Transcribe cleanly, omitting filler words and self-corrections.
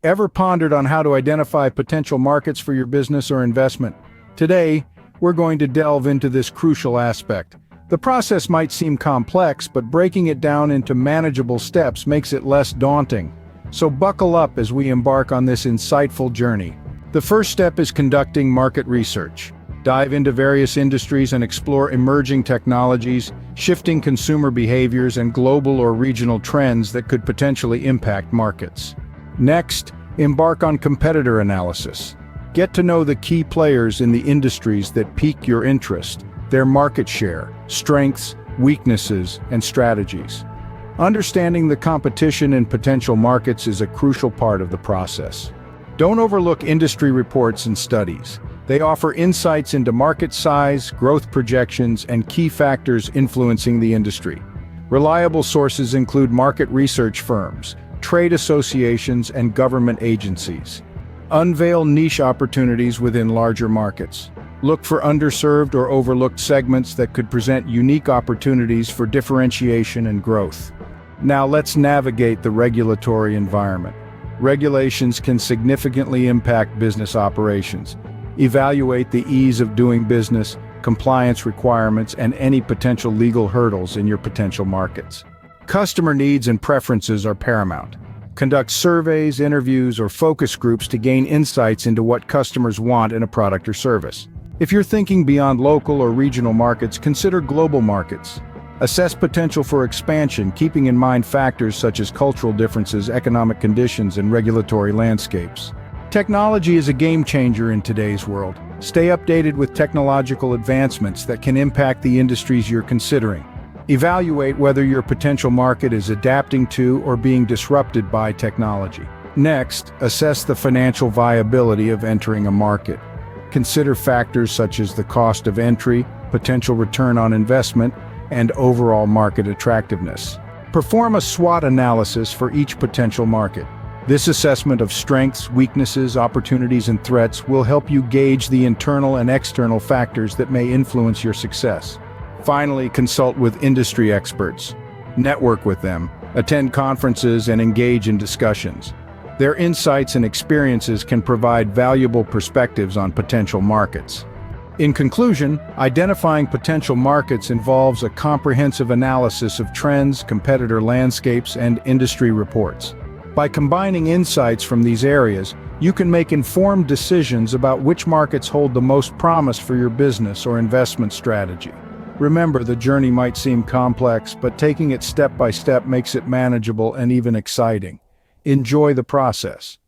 Ever pondered on how to identify potential markets for your business or investment? Today, we're going to delve into this crucial aspect. The process might seem complex, but breaking it down into manageable steps makes it less daunting. So buckle up as we embark on this insightful journey. The first step is conducting market research. Dive into various industries and explore emerging technologies, shifting consumer behaviors, and global or regional trends that could potentially impact markets. Next, embark on competitor analysis. Get to know the key players in the industries that pique your interest, their market share, strengths, weaknesses, and strategies. Understanding the competition in potential markets is a crucial part of the process. Don't overlook industry reports and studies. They offer insights into market size, growth projections, and key factors influencing the industry. Reliable sources include market research firms, trade associations, and government agencies. Unveil niche opportunities within larger markets. Look for underserved or overlooked segments that could present unique opportunities for differentiation and growth. Now let's navigate the regulatory environment. Regulations can significantly impact business operations. Evaluate the ease of doing business, compliance requirements, and any potential legal hurdles in your potential markets. Customer needs and preferences are paramount. Conduct surveys, interviews, or focus groups to gain insights into what customers want in a product or service. If you're thinking beyond local or regional markets, consider global markets. Assess potential for expansion, keeping in mind factors such as cultural differences, economic conditions, and regulatory landscapes. Technology is a game changer in today's world. Stay updated with technological advancements that can impact the industries you're considering. Evaluate whether your potential market is adapting to or being disrupted by technology. Next, assess the financial viability of entering a market. Consider factors such as the cost of entry, potential return on investment, and overall market attractiveness. Perform a SWOT analysis for each potential market. This assessment of strengths, weaknesses, opportunities, and threats will help you gauge the internal and external factors that may influence your success. Finally, consult with industry experts. Network with them, attend conferences, and engage in discussions. Their insights and experiences can provide valuable perspectives on potential markets. In conclusion, identifying potential markets involves a comprehensive analysis of trends, competitor landscapes, and industry reports. By combining insights from these areas, you can make informed decisions about which markets hold the most promise for your business or investment strategy. Remember, the journey might seem complex, but taking it step by step makes it manageable and even exciting. Enjoy the process.